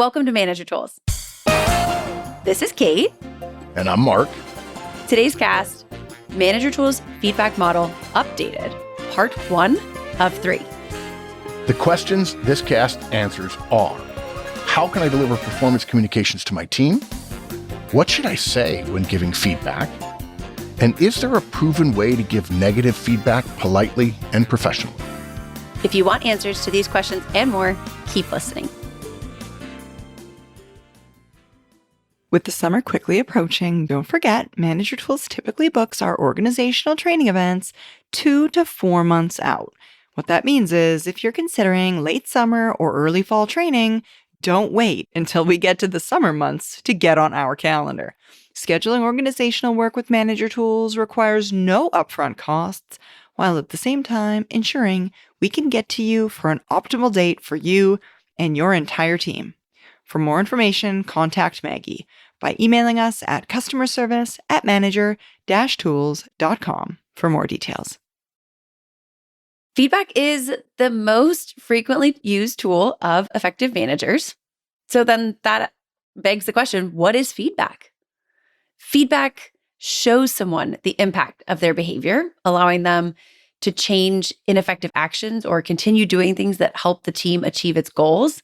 Welcome to Manager Tools. This is Kate. And I'm Mark. Today's cast, Manager Tools Feedback Model Updated, Part 1 of 3. The questions this cast answers are: how can I deliver performance communications to my team? What should I say when giving feedback? And is there a proven way to give negative feedback politely and professionally? If you want answers to these questions and more, keep listening. With the summer quickly approaching, don't forget, Manager Tools typically books our organizational training events 2 to 4 months out. What that means is if you're considering late summer or early fall training, don't wait until we get to the summer months to get on our calendar. Scheduling organizational work with Manager Tools requires no upfront costs, while at the same time ensuring we can get to you for an optimal date for you and your entire team. For more information, contact Maggie by emailing us at customerservice@manager-tools.com for more details. Feedback is the most frequently used tool of effective managers. So then that begs the question, what is feedback? Feedback shows someone the impact of their behavior, allowing them to change ineffective actions or continue doing things that help the team achieve its goals.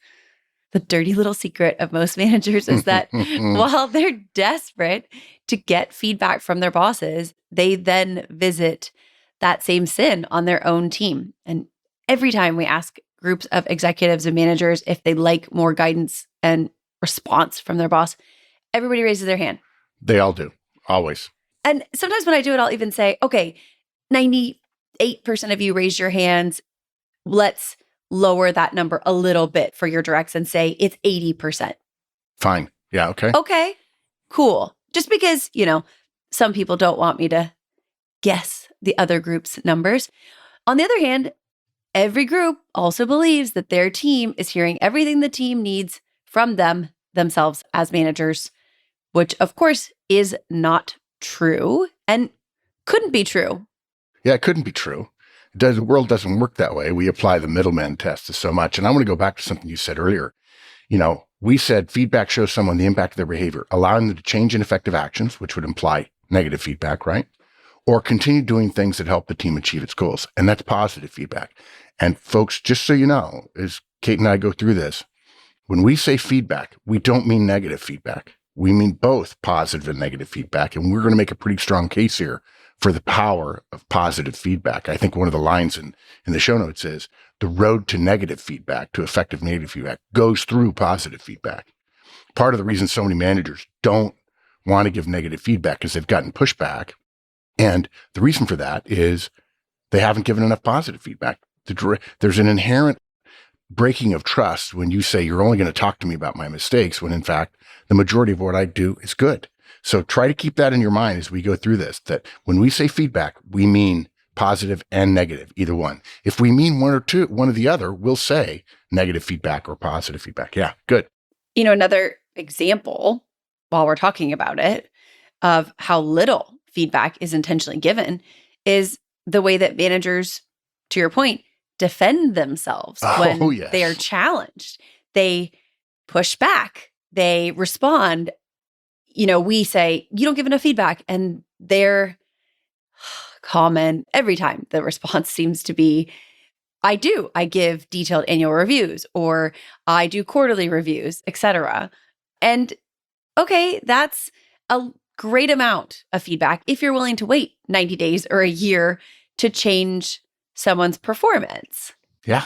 The dirty little secret of most managers is that while they're desperate to get feedback from their bosses, they then visit that same sin on their own team. And every time we ask groups of executives and managers if they like more guidance and response from their boss, everybody raises their hand. They all do, always. And sometimes when I do it, I'll even say, okay, 98% of you raised your hands. Let's lower that number a little bit for your directs and say it's 80%. Fine. Yeah, okay. Okay, cool. Just because, some people don't want me to guess the other group's numbers. On the other hand, every group also believes that their team is hearing everything the team needs from themselves as managers, which of course is not true and couldn't be true. Yeah, it couldn't be true. The world doesn't work that way. We apply the middleman test to so much. And I want to go back to something you said earlier. We said feedback shows someone the impact of their behavior, allowing them to change ineffective actions, which would imply negative feedback, right? Or continue doing things that help the team achieve its goals. And that's positive feedback. And folks, just so you know, as Kate and I go through this, when we say feedback, we don't mean negative feedback. We mean both positive and negative feedback. And we're going to make a pretty strong case here for the power of positive feedback. I think one of the lines in the show notes is, the road to negative feedback, to effective negative feedback, goes through positive feedback. Part of the reason so many managers don't want to give negative feedback is they've gotten pushback. And the reason for that is they haven't given enough positive feedback. There's an inherent breaking of trust when you say you're only going to talk to me about my mistakes, when in fact, the majority of what I do is good. So try to keep that in your mind as we go through this, that when we say feedback, we mean positive and negative, either one. If we mean one or the other, we'll say negative feedback or positive feedback. Yeah, good. Another example, while we're talking about it, of how little feedback is intentionally given is the way that managers, to your point, defend themselves when they are challenged. They push back. They respond. We say, you don't give enough feedback. And their comment every time, the response seems to be, I do. I give detailed annual reviews, or I do quarterly reviews, etc. And okay, that's a great amount of feedback if you're willing to wait 90 days or a year to change someone's performance. Yeah.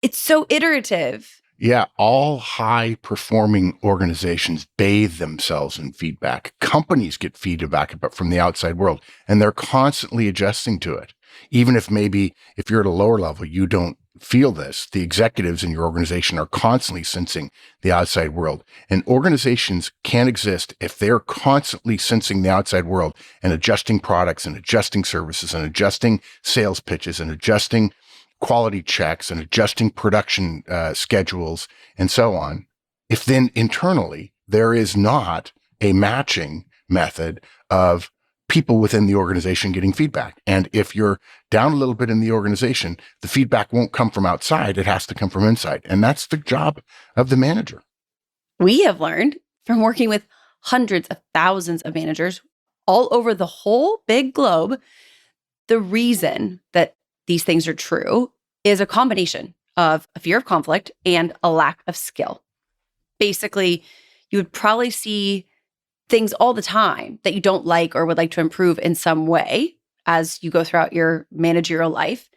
It's so iterative. Yeah, all high-performing organizations bathe themselves in feedback. Companies get feedback from the outside world, and they're constantly adjusting to it. Even if you're at a lower level, you don't feel this, the executives in your organization are constantly sensing the outside world. And organizations can't exist if they're constantly sensing the outside world and adjusting products and adjusting services and adjusting sales pitches and adjusting quality checks and adjusting production schedules and so on. If then internally there is not a matching method of people within the organization getting feedback. And if you're down a little bit in the organization, the feedback won't come from outside. It has to come from inside. And that's the job of the manager. We have learned from working with hundreds of thousands of managers all over the whole big globe, the reason that these things are true is a combination of a fear of conflict and a lack of skill. Basically, you would probably see things all the time that you don't like or would like to improve in some way as you go throughout your managerial life.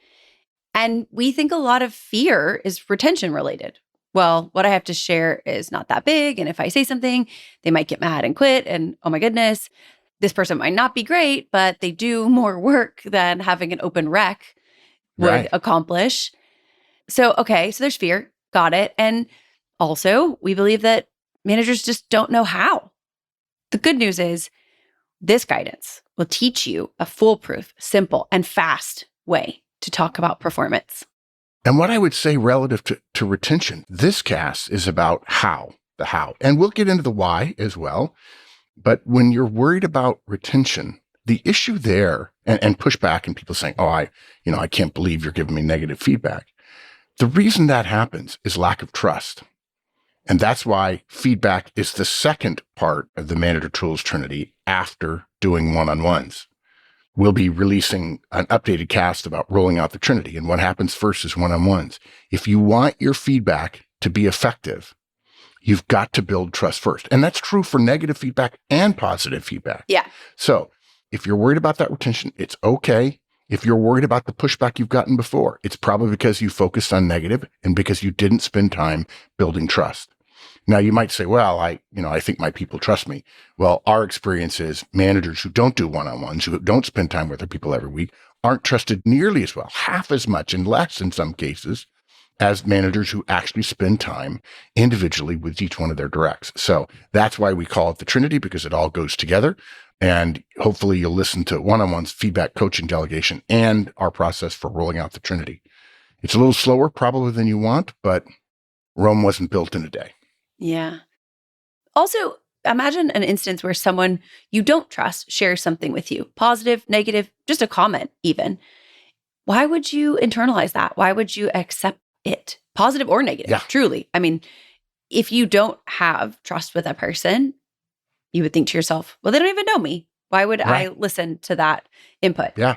And we think a lot of fear is retention related. Well, what I have to share is not that big. And if I say something, they might get mad and quit. And oh my goodness, this person might not be great, but they do more work than having an open rec would Right. accomplish. So, okay, so there's fear. Got it. And also, we believe that managers just don't know how. The good news is this guidance will teach you a foolproof, simple, and fast way to talk about performance. And what I would say relative to retention, this cast is about the how. And we'll get into the why as well. But when you're worried about retention, the issue there and pushback and people saying, oh, I can't believe you're giving me negative feedback. The reason that happens is lack of trust. And that's why feedback is the second part of the manager tools trinity after doing one-on-ones. We'll be releasing an updated cast about rolling out the trinity. And what happens first is one-on-ones. If you want your feedback to be effective, you've got to build trust first. And that's true for negative feedback and positive feedback. Yeah. So if you're worried about that retention, it's okay. If you're worried about the pushback you've gotten before, it's probably because you focused on negative and because you didn't spend time building trust. Now you might say, well, I think my people trust me. Well, our experience is managers who don't do one-on-ones, who don't spend time with their people every week, aren't trusted nearly as well, half as much and less in some cases, as managers who actually spend time individually with each one of their directs. So that's why we call it the Trinity, because it all goes together. And hopefully you'll listen to one-on-ones, feedback, coaching, delegation, and our process for rolling out the Trinity. It's a little slower probably than you want, but Rome wasn't built in a day. Yeah. Also, imagine an instance where someone you don't trust shares something with you, positive, negative, just a comment even. Why would you internalize that? Why would you accept it, positive or negative? Yeah. Truly. I mean, if you don't have trust with a person, you would think to yourself, well, they don't even know me. Why would I listen to that input? Yeah.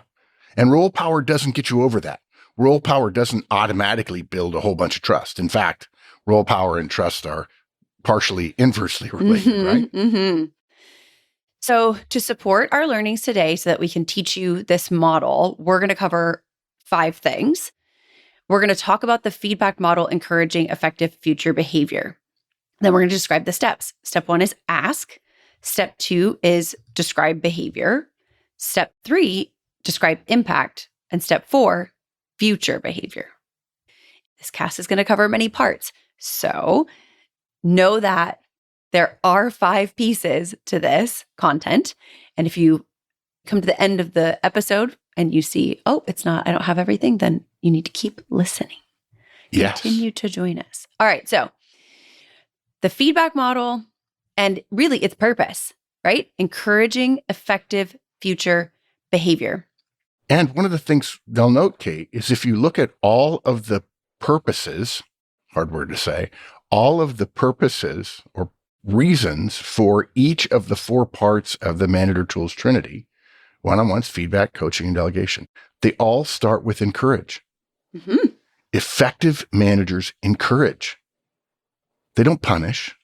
And role power doesn't get you over that. Role power doesn't automatically build a whole bunch of trust. In fact, role power and trust are partially inversely related, right? Mm-hmm. So to support our learnings today so that we can teach you this model, we're going to cover 5 things. We're going to talk about the feedback model encouraging effective future behavior. Then we're going to describe the steps. Step 1 is ask. Step 2 is describe behavior. Step 3, describe impact. And step 4, future behavior. This cast is going to cover many parts. So know that there are 5 pieces to this content. And if you come to the end of the episode and you see, oh, I don't have everything, then you need to keep listening. Yes. Continue to join us. All right. So the feedback model and really its purpose, right? Encouraging effective future behavior. And one of the things they'll note, Kate, is if you look at all of the purposes, hard word to say, all of the purposes or reasons for each of the 4 parts of the manager tools trinity, one-on-ones, feedback, coaching, and delegation, they all start with encourage. Mm-hmm. Effective managers encourage. They don't punish.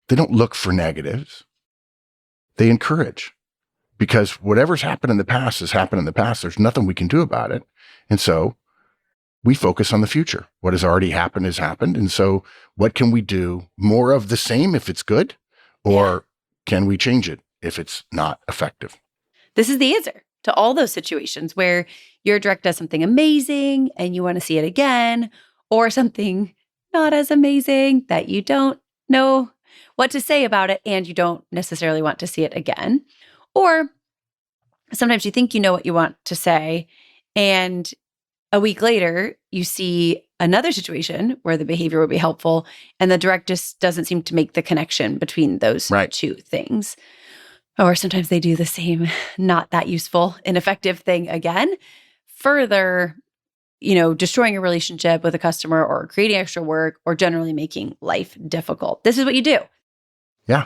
They don't look for negatives. They encourage. Because whatever's happened in the past has happened in the past. There's nothing we can do about it. And so we focus on the future. What has already happened has happened. And so what can we do more of the same if it's good? Or can we change it if it's not effective? This is the answer to all those situations where your direct does something amazing and you want to see it again, or something not as amazing that you don't know what to say about it and you don't necessarily want to see it again. Or sometimes you think you know what you want to say, and a week later, you see another situation where the behavior would be helpful, and the direct just doesn't seem to make the connection between those 2 things. Or sometimes they do the same, not that useful, ineffective thing again, further, destroying a relationship with a customer or creating extra work or generally making life difficult. This is what you do. Yeah.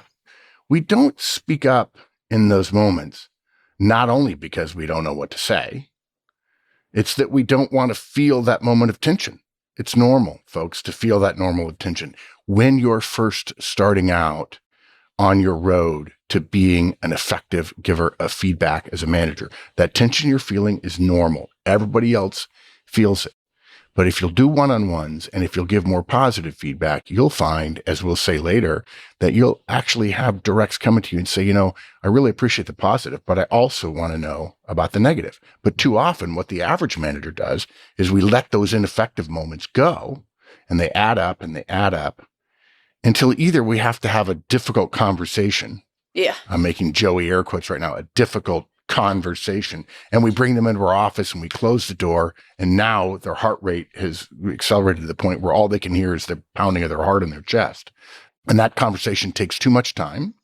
We don't speak up in those moments, not only because we don't know what to say, it's that we don't want to feel that moment of tension. It's normal, folks, to feel that normal of tension. When you're first starting out on your road to being an effective giver of feedback as a manager, that tension you're feeling is normal. Everybody else feels it. But if you'll do one-on-ones and if you'll give more positive feedback, you'll find, as we'll say later, that you'll actually have directs coming to you and say, I really appreciate the positive, but I also want to know about the negative. But too often what the average manager does is we let those ineffective moments go, and they add up and they add up until either we have to have a difficult conversation. Yeah. I'm making Joey air quotes right now, a difficult conversation, and we bring them into our office and we close the door, and now their heart rate has accelerated to the point where all they can hear is the pounding of their heart in their chest. And that conversation takes too much time,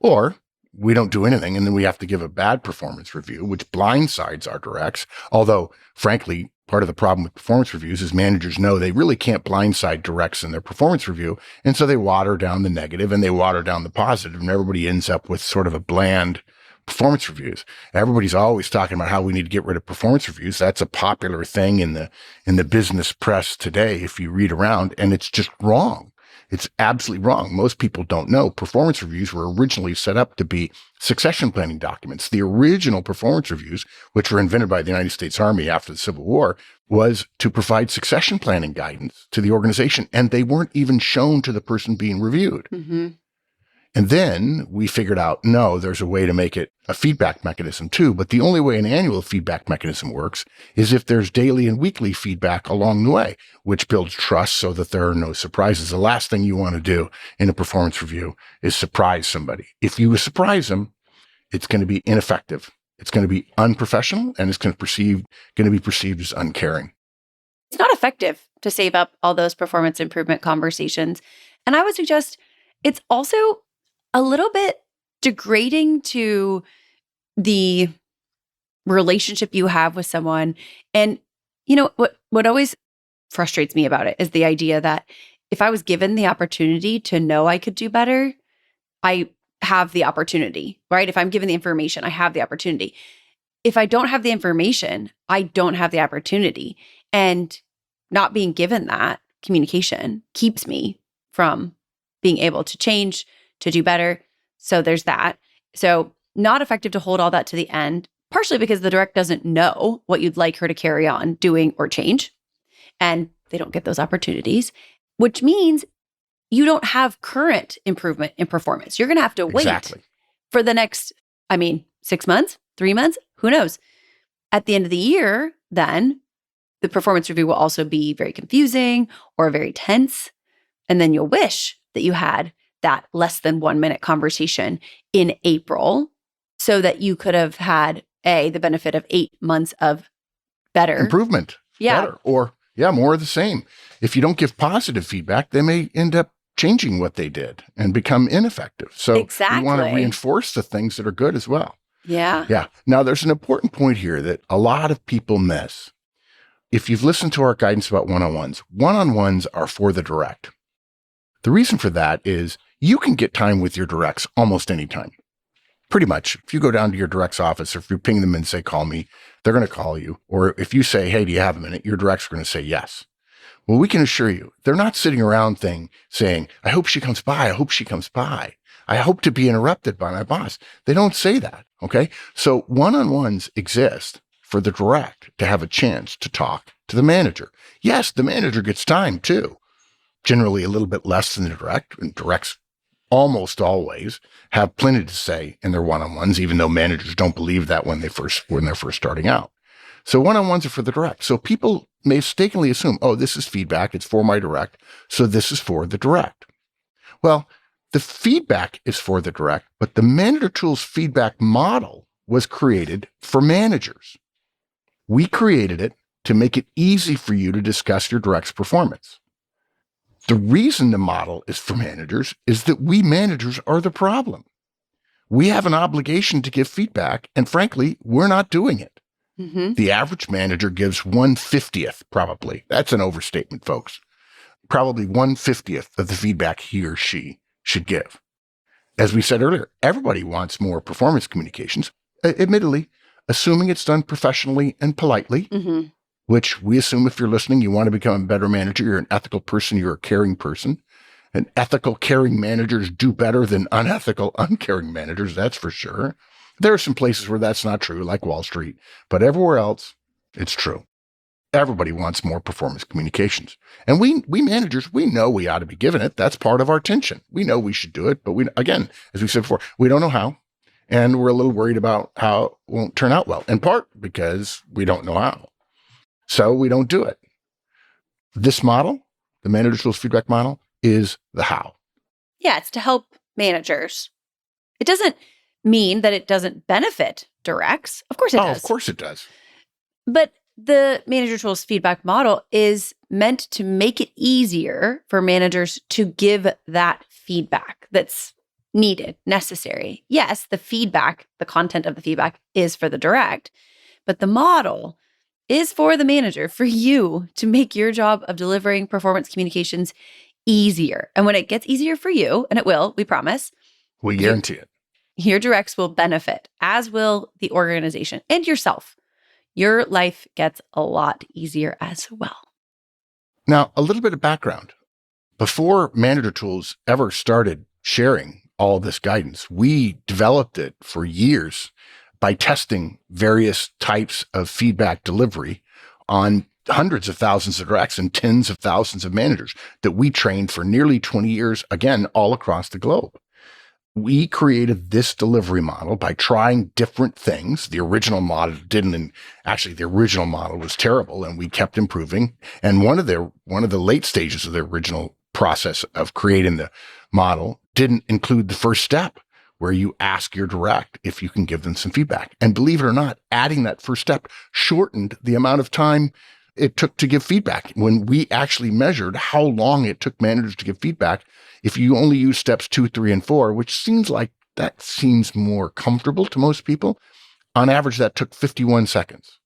or we don't do anything, and then we have to give a bad performance review, which blindsides our directs. Although, frankly, part of the problem with performance reviews is managers know they really can't blindside directs in their performance review, and so they water down the negative and they water down the positive, and everybody ends up with sort of a bland performance reviews. Everybody's always talking about how we need to get rid of performance reviews. That's a popular thing in the business press today, if you read around, and it's just wrong. It's absolutely wrong. Most people don't know performance reviews were originally set up to be succession planning documents. The original performance reviews, which were invented by the United States Army after the Civil War, was to provide succession planning guidance to the organization, and they weren't even shown to the person being reviewed. Mm-hmm. And then we figured out, no, there's a way to make it a feedback mechanism too. But the only way an annual feedback mechanism works is if there's daily and weekly feedback along the way, which builds trust so that there are no surprises. The last thing you want to do in a performance review is surprise somebody. If you surprise them, it's going to be ineffective. It's going to be unprofessional, and it's going to be perceived as uncaring. It's not effective to save up all those performance improvement conversations. And I would suggest it's also a little bit degrading to the relationship you have with someone. And, what always frustrates me about it is the idea that if I was given the opportunity to know I could do better, I have the opportunity, right? If I'm given the information, I have the opportunity. If I don't have the information, I don't have the opportunity. And not being given that communication keeps me from being able to change, to do better. So there's that. So not effective to hold all that to the end, partially because the direct doesn't know what you'd like her to carry on doing or change. And they don't get those opportunities, which means you don't have current improvement in performance. You're going to have to wait for the next, 6 months, 3 months, who knows? At the end of the year, then the performance review will also be very confusing or very tense. And then you'll wish that you had that less than 1 minute conversation in April so that you could have had the benefit of 8 months of better improvement. Yeah. Better, or more of the same. If you don't give positive feedback, they may end up changing what they did and become ineffective. So exactly. you want to reinforce the things that are good as well. Yeah. Yeah. Now there's an important point here that a lot of people miss. If you've listened to our guidance about one-on-ones are for the direct. The reason for that is you can get time with your directs almost any time. Pretty much. If you go down to your direct's office, or if you ping them and say, call me, they're going to call you. Or if you say, hey, do you have a minute? Your directs are going to say yes. Well, we can assure you, they're not sitting around saying, I hope she comes by. I hope she comes by. I hope to be interrupted by my boss. They don't say that. Okay. So one-on-ones exist for the direct to have a chance to talk to the manager. Yes, the manager gets time too. Generally a little bit less than the direct, and directs almost always have plenty to say in their one-on-ones, even though managers don't believe that when they're first starting out. So one-on-ones are for the direct. So people mistakenly assume, oh, this is feedback. It's for my direct. So this is for the direct. Well, the feedback is for the direct, but the Manager Tools feedback model was created for managers. We created it to make it easy for you to discuss your direct's performance. The reason the model is for managers is that we managers are the problem. We have an obligation to give feedback, and frankly, we're not doing it. Mm-hmm. The average manager gives 1/50th, probably. That's an overstatement, folks. Probably 1/50th of the feedback he or she should give. As we said earlier, everybody wants more performance communications, admittedly, assuming it's done professionally and politely, Mm-hmm. which we assume if you're listening, you want to become a better manager, you're an ethical person, you're a caring person. And ethical, caring managers do better than unethical, uncaring managers, that's for sure. There are some places where that's not true, like Wall Street, but everywhere else, it's true. Everybody wants more performance communications. And we managers, we know we ought to be given it. That's part of our tension. We know we should do it, but again, as we said before, we don't know how. And we're a little worried about how it won't turn out well, in part because we don't know how. So we don't do it. This model, the manager tools feedback model, is the how. Yeah, it's to help managers. It doesn't mean that it doesn't benefit directs. Of course it does. Of course it does. But the manager tools feedback model is meant to make it easier for managers to give that feedback that's needed, necessary. Yes, the feedback, the content of the feedback is for the direct, but the model is for the manager, for you to make your job of delivering performance communications easier. And when it gets easier for you, and it will, we promise, We guarantee it. your directs will benefit, as will the organization and yourself. Your life gets a lot easier as well. Now, a little bit of background. Before Manager Tools ever started sharing all this guidance, we developed it for years by testing various types of feedback delivery on hundreds of thousands of directs and tens of thousands of managers that we trained for nearly 20 years, again, all across the globe. We created this delivery model by trying different things. The original model didn't, and actually the original model was terrible, and we kept improving. And one of the late stages of the original process of creating the model didn't include the first step, where you ask your direct if you can give them some feedback. And believe it or not, adding that first step shortened the amount of time it took to give feedback. When we actually measured how long it took managers to give feedback, if you only use steps 2, 3, and 4, which seems more comfortable to most people, on average, that took 51 seconds.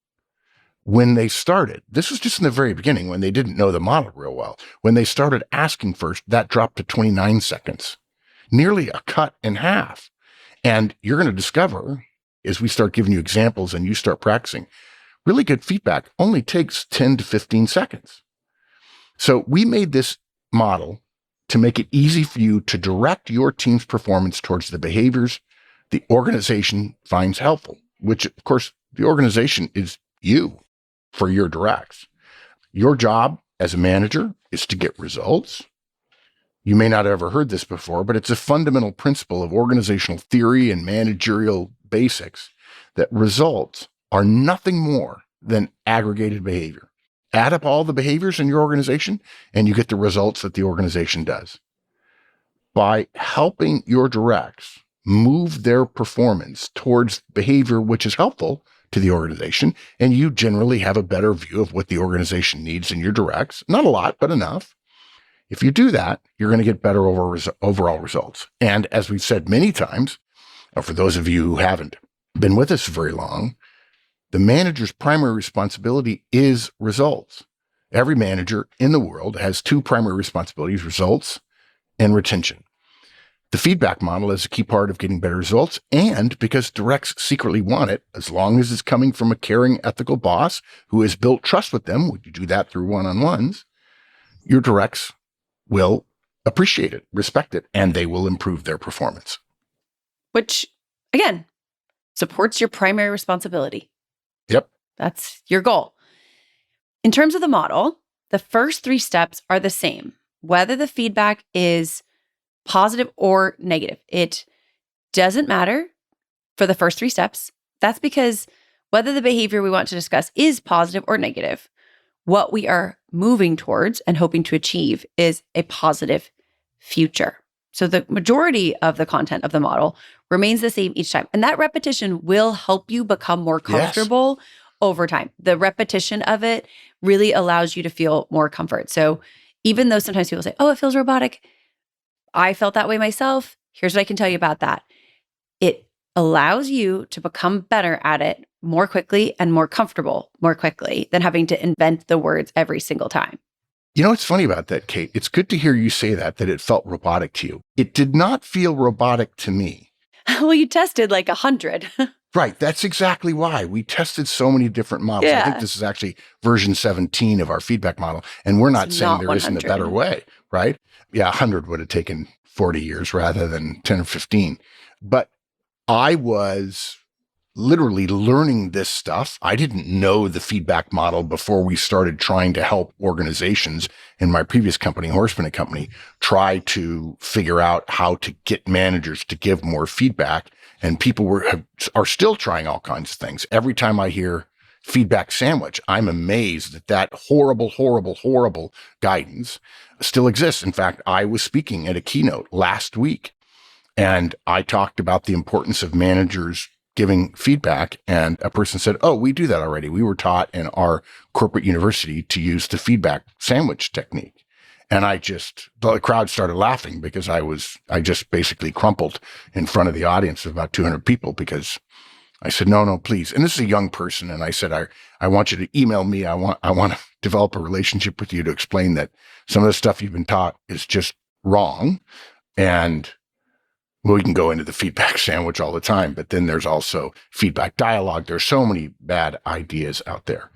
When they started, this was just in the very beginning when they didn't know the model real well. When they started asking first, that dropped to 29 seconds, nearly a cut in half. And you're going to discover, as we start giving you examples and you start practicing, really good feedback only takes 10 to 15 seconds. So we made this model to make it easy for you to direct your team's performance towards the behaviors the organization finds helpful, which, of course, the organization is you for your directs. Your job as a manager is to get results. You may not have ever heard this before, but it's a fundamental principle of organizational theory and managerial basics that results are nothing more than aggregated behavior. Add up all the behaviors in your organization, and you get the results that the organization does. By helping your directs move their performance towards behavior which is helpful to the organization, and you generally have a better view of what the organization needs in your directs, not a lot, but enough. If you do that, you're going to get better overall results. And as we've said many times, for those of you who haven't been with us very long, the manager's primary responsibility is results. Every manager in the world has two primary responsibilities: results and retention. The feedback model is a key part of getting better results, and because directs secretly want it, as long as it's coming from a caring, ethical boss who has built trust with them, you do that through one-on-ones, your directs will appreciate it, respect it, and they will improve their performance. Which, again, supports your primary responsibility. Yep. That's your goal. In terms of the model, the first 3 steps are the same, whether the feedback is positive or negative. It doesn't matter for the first 3 steps. That's because whether the behavior we want to discuss is positive or negative, what we are moving towards and hoping to achieve is a positive future. So the majority of the content of the model remains the same each time. And that repetition will help you become more comfortable over time. The repetition of it really allows you to feel more comfort. So even though sometimes people say, oh, it feels robotic, I felt that way myself. Here's what I can tell you about that. It allows you to become better at it more quickly and more comfortable more quickly than having to invent the words every single time. You know what's funny about that, Kate? It's good to hear you say that it felt robotic to you. It did not feel robotic to me. Well, you tested like 100. Right. That's exactly why we tested so many different models. I think Yeah. this is actually version 17 of our feedback model. And we're not It's saying not there isn't a 100. better way, right? Yeah, 100 would have taken 40 years rather than 10 or 15. But I was literally learning this stuff. I didn't know the feedback model before we started trying to help organizations in my previous company, Horseman & Company, try to figure out how to get managers to give more feedback. And people are still trying all kinds of things. Every time I hear feedback sandwich, I'm amazed that that horrible, horrible, horrible guidance still exists. In fact, I was speaking at a keynote last week, and I talked about the importance of managers giving feedback. And a person said, "Oh, we do that already. We were taught in our corporate university to use the feedback sandwich technique." And the crowd started laughing because I just basically crumpled in front of the audience of about 200 people because I said, no, please. And this is a young person. And I said, I want you to email me. I want to develop a relationship with you to explain that some of the stuff you've been taught is just wrong. And well, we can go into the feedback sandwich all the time, but then there's also feedback dialogue. There's so many bad ideas out there.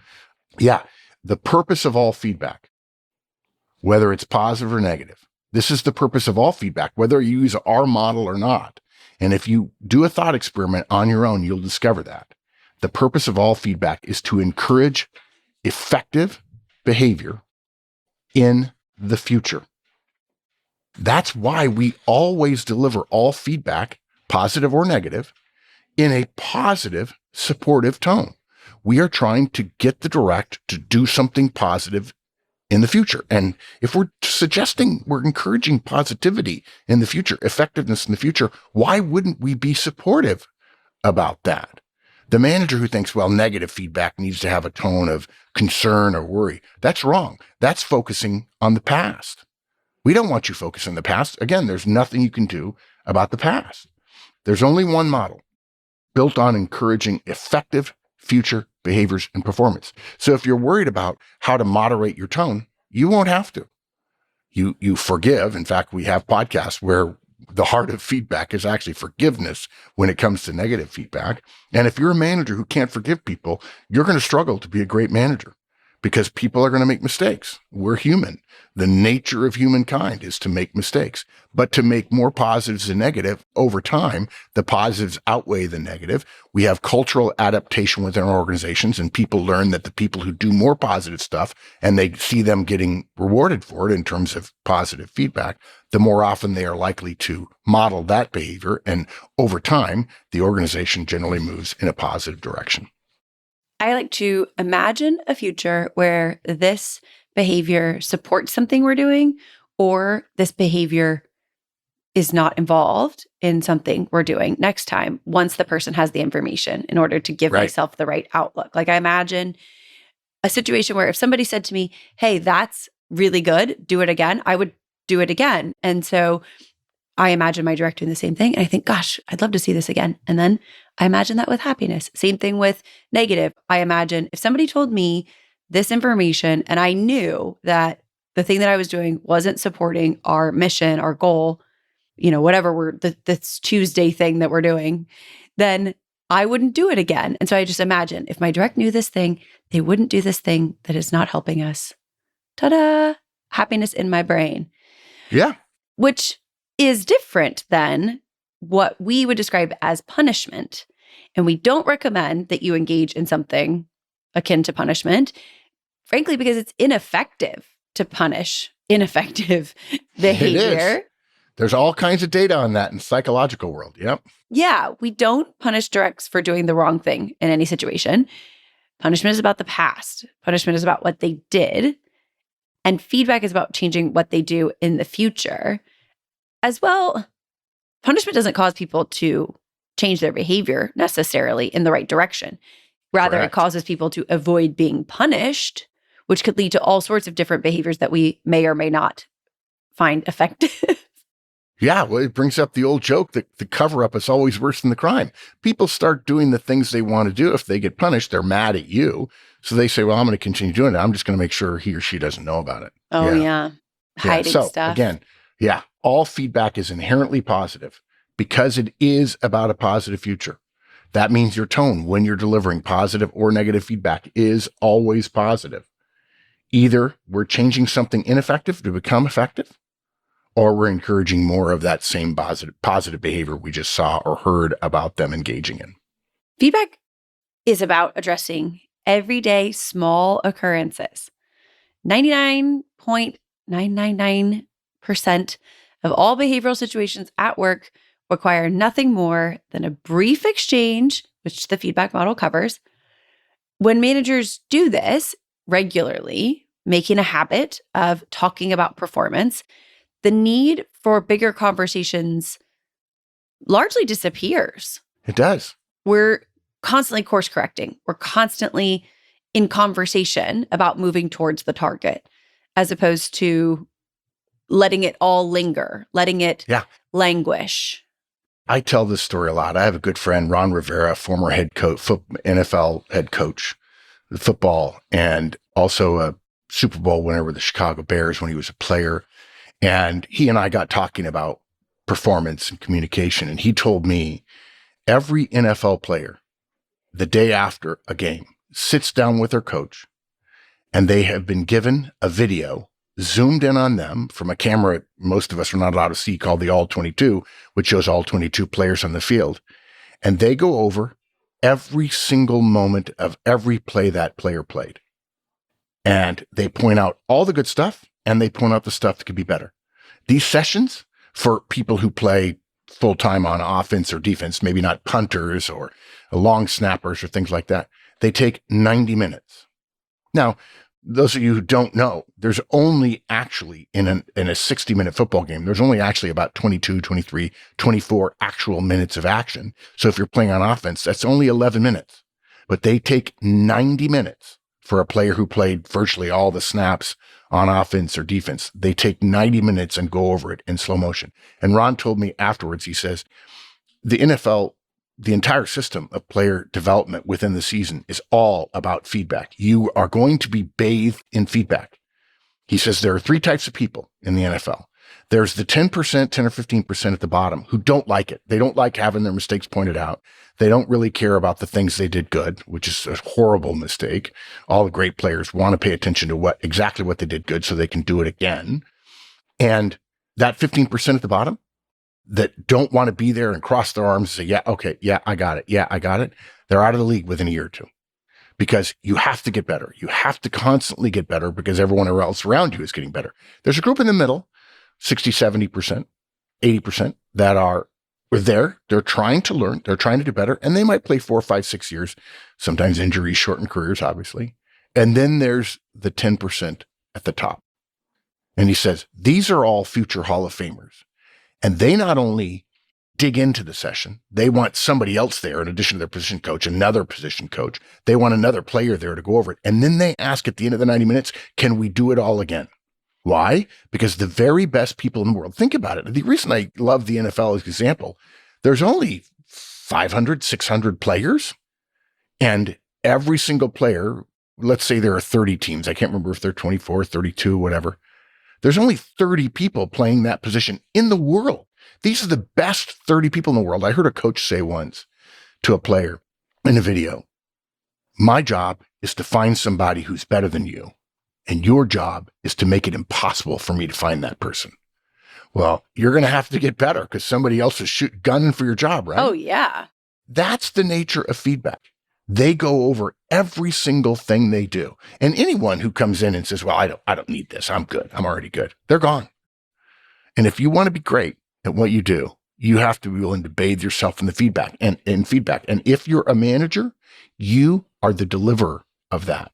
Yeah. The purpose of all feedback, whether it's positive or negative, this is the purpose of all feedback, whether you use our model or not. And if you do a thought experiment on your own, you'll discover that the purpose of all feedback is to encourage effective behavior in the future. That's why we always deliver all feedback, positive or negative, in a positive, supportive tone. We are trying to get the direct to do something positive in the future. And if we're suggesting we're encouraging positivity in the future, effectiveness in the future, why wouldn't we be supportive about that? The manager who thinks, well, negative feedback needs to have a tone of concern or worry, that's wrong. That's focusing on the past. We don't want you focused on the past. Again, there's nothing you can do about the past. There's only one model built on encouraging effective future behaviors and performance. So if you're worried about how to moderate your tone, you won't have to. You forgive. In fact, we have podcasts where the heart of feedback is actually forgiveness when it comes to negative feedback. And if you're a manager who can't forgive people, you're going to struggle to be a great manager because people are going to make mistakes. We're human. The nature of humankind is to make mistakes, but to make more positives than negative over time, the positives outweigh the negative. We have cultural adaptation within our organizations, and people learn that the people who do more positive stuff and they see them getting rewarded for it in terms of positive feedback, the more often they are likely to model that behavior. And over time, the organization generally moves in a positive direction. I like to imagine a future where this behavior supports something we're doing, or this behavior is not involved in something we're doing next time once the person has the information in order to give myself the right outlook. Like I imagine a situation where if somebody said to me, hey, that's really good, do it again, I would do it again. And so I imagine my director doing the same thing. And I think, gosh, I'd love to see this again. And then I imagine that with happiness. Same thing with negative. I imagine if somebody told me this information and I knew that the thing that I was doing wasn't supporting our mission, our goal, whatever this Tuesday thing that we're doing, then I wouldn't do it again. And so I just imagine if my direct knew this thing, they wouldn't do this thing that is not helping us. Ta-da! Happiness in my brain. Yeah. Which is different than what we would describe as punishment. And we don't recommend that you engage in something akin to punishment, frankly, because it's ineffective to punish ineffective behavior. There's all kinds of data on that in the psychological world. Yep. Yeah, we don't punish directs for doing the wrong thing in any situation. Punishment is about the past. Punishment is about what they did. And feedback is about changing what they do in the future. As well, punishment doesn't cause people to change their behavior necessarily in the right direction. Rather, Correct. It causes people to avoid being punished, which could lead to all sorts of different behaviors that we may or may not find effective. Yeah, well, it brings up the old joke that the cover up is always worse than the crime. People start doing the things they want to do. If they get punished, they're mad at you. So they say, well, I'm going to continue doing it. I'm just going to make sure he or she doesn't know about it. Oh, Yeah. yeah. Yeah. Hiding So stuff. again, yeah, all feedback is inherently positive because it is about a positive future. That means your tone when you're delivering positive or negative feedback is always positive. Either we're changing something ineffective to become effective, or we're encouraging more of that same positive behavior we just saw or heard about them engaging in. Feedback is about addressing everyday small occurrences. 99.999% of all behavioral situations at work require nothing more than a brief exchange, which the feedback model covers. When managers do this regularly, making a habit of talking about performance, the need for bigger conversations largely disappears. It does. We're constantly course correcting. We're constantly in conversation about moving towards the target, as opposed to letting it all linger, letting it languish. I tell this story a lot. I have a good friend, Ron Rivera, former head coach, NFL head coach, football, and also a Super Bowl winner with the Chicago Bears when he was a player. And he and I got talking about performance and communication. And he told me every NFL player, the day after a game, sits down with their coach and they have been given a video zoomed in on them from a camera most of us are not allowed to see called the All 22, which shows all 22 players on the field. And they go over every single moment of every play that player played. And they point out all the good stuff and they point out the stuff that could be better. These sessions for people who play full-time on offense or defense, maybe not punters or long snappers or things like that, they take 90 minutes. Now, those of you who don't know, there's only actually in a 60-minute football game, there's only actually about 22, 23, 24 actual minutes of action. So if you're playing on offense, that's only 11 minutes. But they take 90 minutes for a player who played virtually all the snaps on offense or defense. They take 90 minutes and go over it in slow motion. And Ron told me afterwards, he says, the NFL, the entire system of player development within the season is all about feedback. You are going to be bathed in feedback. He says there are three types of people in the NFL. There's the 10%, 10 or 15% at the bottom who don't like it. They don't like having their mistakes pointed out. They don't really care about the things they did good, which is a horrible mistake. All the great players want to pay attention to exactly what they did good so they can do it again. And that 15% at the bottom that don't want to be there and cross their arms and say, yeah, okay, yeah, I got it. Yeah, I got it. They're out of the league within a year or two because you have to get better. You have to constantly get better because everyone else around you is getting better. There's a group in the middle, 60, 70%, 80% that are there. They're trying to learn. They're trying to do better. And they might play 4, 5, 6 years. Sometimes injuries shorten careers, obviously. And then there's the 10% at the top. And he says, these are all future Hall of Famers. And they not only dig into the session, they want somebody else there in addition to their position coach, another position coach. They want another player there to go over it. And then they ask at the end of the 90 minutes, can we do it all again? Why? Because the very best people in the world, think about it. The reason I love the NFL as an example, there's only 500, 600 players. And every single player, let's say there are 30 teams. I can't remember if they're 24, 32, whatever. There's only 30 people playing that position in the world. These are the best 30 people in the world. I heard a coach say once to a player in a video, my job is to find somebody who's better than you. And your job is to make it impossible for me to find that person. Well, you're going to have to get better because somebody else is gunning for your job, right? Oh, yeah. That's the nature of feedback. They go over every single thing they do. And anyone who comes in and says, well, I don't need this. I'm good. I'm already good. They're gone. And if you want to be great at what you do, you have to be willing to bathe yourself in the feedback and in feedback. And if you're a manager, you are the deliverer of that.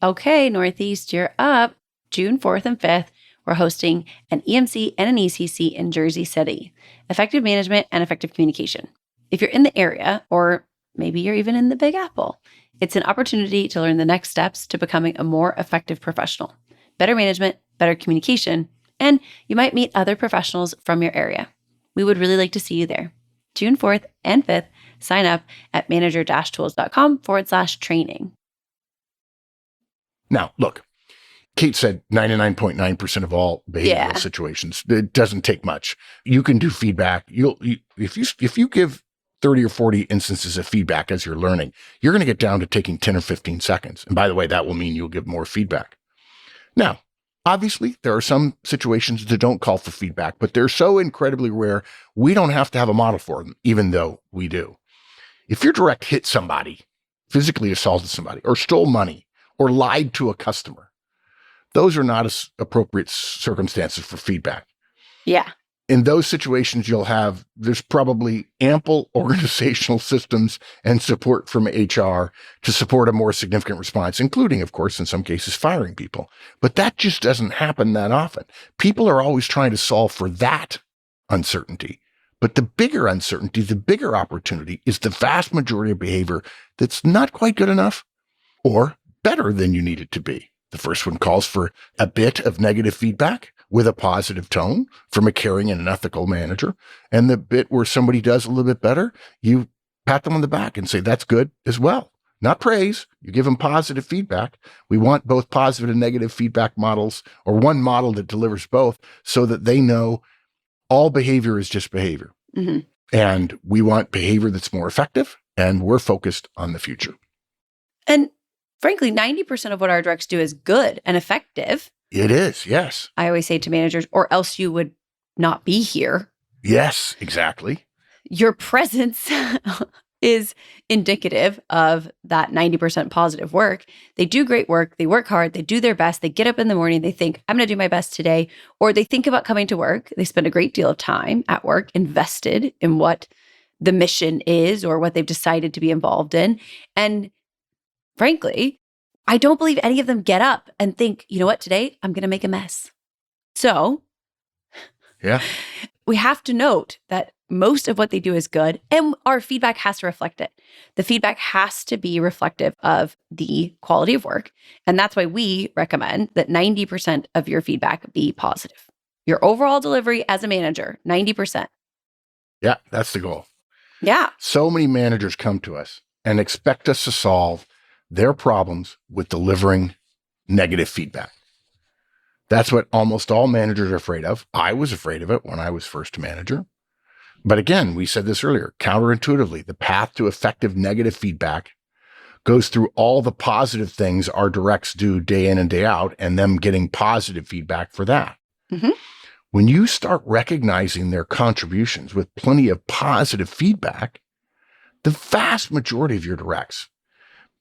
Okay, Northeast, you're up. June 4th and 5th, we're hosting an EMC and an ECC in Jersey City, Effective Management and Effective Communication. If you're in the area, or maybe you're even in the Big Apple, it's an opportunity to learn the next steps to becoming a more effective professional, better management, better communication, and you might meet other professionals from your area. We would really like to see you there. June 4th and 5th, sign up at manager-tools.com/training. Now, look, Kate said 99.9% of all behavioral situations, it doesn't take much. You can do feedback. If you give 30 or 40 instances of feedback as you're learning, you're going to get down to taking 10 or 15 seconds. And by the way, that will mean you'll give more feedback. Now, obviously, there are some situations that don't call for feedback, but they're so incredibly rare, we don't have to have a model for them, even though we do. If your direct hit somebody, physically assaulted somebody, or stole money, or lied to a customer, those are not as appropriate circumstances for feedback. Yeah. In those situations, there's probably ample organizational systems and support from HR to support a more significant response, including, of course, in some cases, firing people. But that just doesn't happen that often. People are always trying to solve for that uncertainty. But the bigger uncertainty, the bigger opportunity is the vast majority of behavior that's not quite good enough or better than you need it to be. The first one calls for a bit of negative feedback with a positive tone from a caring and an ethical manager. And the bit where somebody does a little bit better, you pat them on the back and say, that's good as well. Not praise. You give them positive feedback. We want both positive and negative feedback models, or one model that delivers both, so that they know all behavior is just behavior. Mm-hmm. And we want behavior that's more effective, and we're focused on the future. And frankly, 90% of what our directs do is good and effective. It is, yes. I always say to managers, or else you would not be here. Yes, exactly. Your presence is indicative of that 90% positive work. They do great work. They work hard. They do their best. They get up in the morning. They think, I'm going to do my best today. Or they think about coming to work. They spend a great deal of time at work invested in what the mission is or what they've decided to be involved in. And frankly, I don't believe any of them get up and think, you know what, today I'm going to make a mess. So yeah, we have to note that most of what they do is good, and our feedback has to reflect it. The feedback has to be reflective of the quality of work. And that's why we recommend that 90% of your feedback be positive. Your overall delivery as a manager, 90%. Yeah, that's the goal. Yeah. So many managers come to us and expect us to solve their problems with delivering negative feedback. That's what almost all managers are afraid of. I was afraid of it when I was first manager. But again, we said this earlier, counterintuitively, the path to effective negative feedback goes through all the positive things our directs do day in and day out, and them getting positive feedback for that. Mm-hmm. When you start recognizing their contributions with plenty of positive feedback, the vast majority of your directs,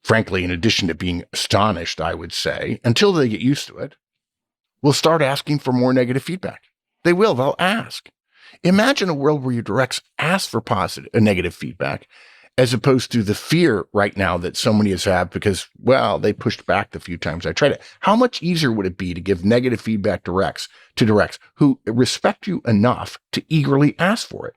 frankly, in addition to being astonished, I would say, until they get used to it, will start asking for more negative feedback. They will. They'll ask. Imagine a world where your directs ask for negative feedback, as opposed to the fear right now that so many of us have because, well, they pushed back the few times I tried it. How much easier would it be to give negative feedback to directs who respect you enough to eagerly ask for it?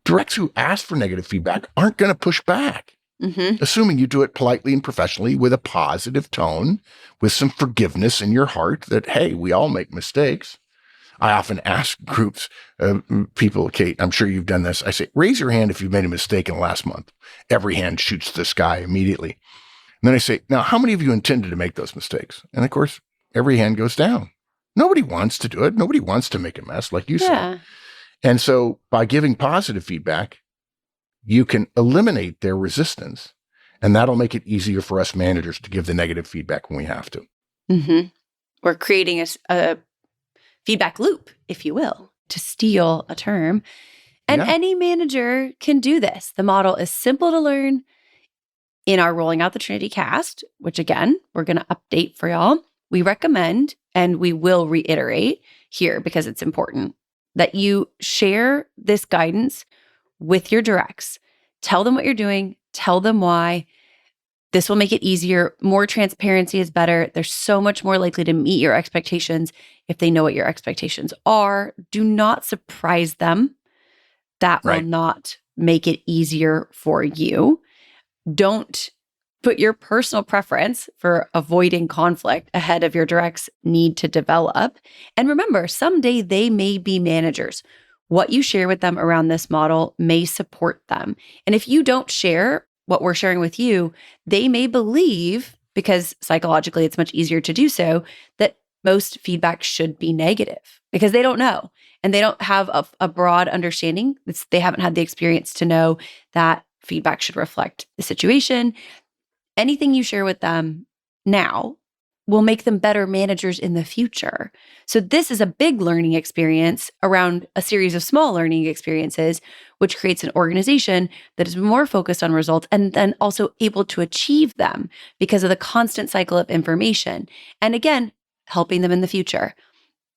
Directs who ask for negative feedback aren't going to push back. Mm-hmm. Assuming you do it politely and professionally with a positive tone, with some forgiveness in your heart that, hey, we all make mistakes. I often ask groups, people, Kate, I'm sure you've done this. I say, raise your hand if you've made a mistake in the last month. Every hand shoots to the sky immediately. And then I say, now, how many of you intended to make those mistakes? And of course, every hand goes down. Nobody wants to do it. Nobody wants to make a mess, like you said. And so by giving positive feedback, you can eliminate their resistance, and that'll make it easier for us managers to give the negative feedback when we have to. Mm-hmm. We're creating a feedback loop, if you will, to steal a term. And any manager can do this. The model is simple to learn. In our Rolling Out the Trinity cast, which again, we're going to update for y'all, we recommend, and we will reiterate here because it's important, that you share this guidance with your directs. Tell them what you're doing. Tell them why. This will make it easier. More transparency is better. They're so much more likely to meet your expectations if they know what your expectations are. Do not surprise them. That will not make it easier for you. Don't Put your personal preference for avoiding conflict ahead of your direct's need to develop. And remember, someday they may be managers. What you share with them around this model may support them. And if you don't share what we're sharing with you, they may believe, because psychologically it's much easier to do so, that most feedback should be negative because they don't know. And they don't have a broad understanding. They haven't had the experience to know that feedback should reflect the situation. Anything you share with them now will make them better managers in the future. So this is a big learning experience around a series of small learning experiences, which creates an organization that is more focused on results and then also able to achieve them because of the constant cycle of information. And again, helping them in the future.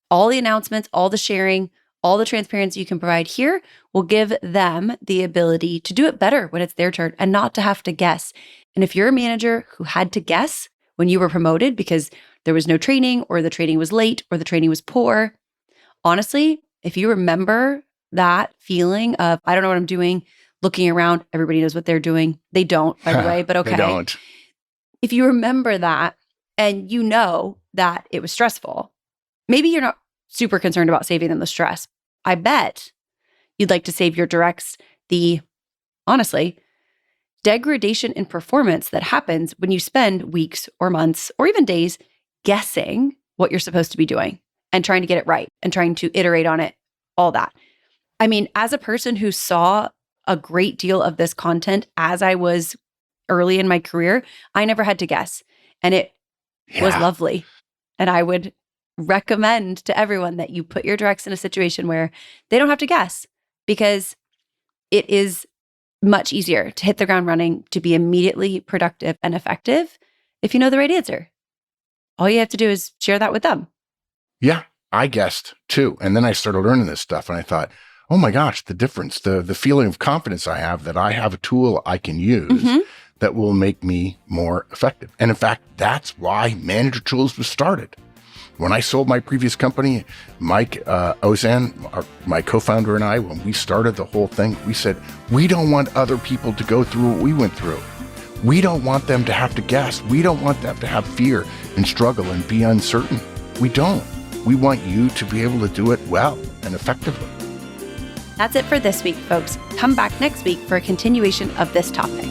All the announcements, all the sharing, all the transparency you can provide here will give them the ability to do it better when it's their turn and not to have to guess. And if you're a manager who had to guess when you were promoted because there was no training or the training was late or the training was poor, honestly, if you remember that feeling of, I don't know what I'm doing, looking around, everybody knows what they're doing. They don't, by the way, but okay. They don't. If you remember that and you know that it was stressful, maybe you're not super concerned about saving them the stress. I bet you'd like to save your directs the, honestly, degradation in performance that happens when you spend weeks or months or even days guessing what you're supposed to be doing and trying to get it right and trying to iterate on it, all that. I mean, as a person who saw a great deal of this content as I was early in my career, I never had to guess. And it was lovely. And I would recommend to everyone that you put your directs in a situation where they don't have to guess, because it is much easier to hit the ground running, to be immediately productive and effective if you know the right answer. All you have to do is share that with them. Yeah, I guessed too. And then I started learning this stuff and I thought, oh my gosh, the difference, the feeling of confidence I have that I have a tool I can use that will make me more effective. And in fact, that's why Manager Tools was started. When I sold my previous company, Mike Ozan, my co-founder, and I, when we started the whole thing, we said, we don't want other people to go through what we went through. We don't want them to have to guess. We don't want them to have fear and struggle and be uncertain. We don't. We want you to be able to do it well and effectively. That's it for this week, folks. Come back next week for a continuation of this topic.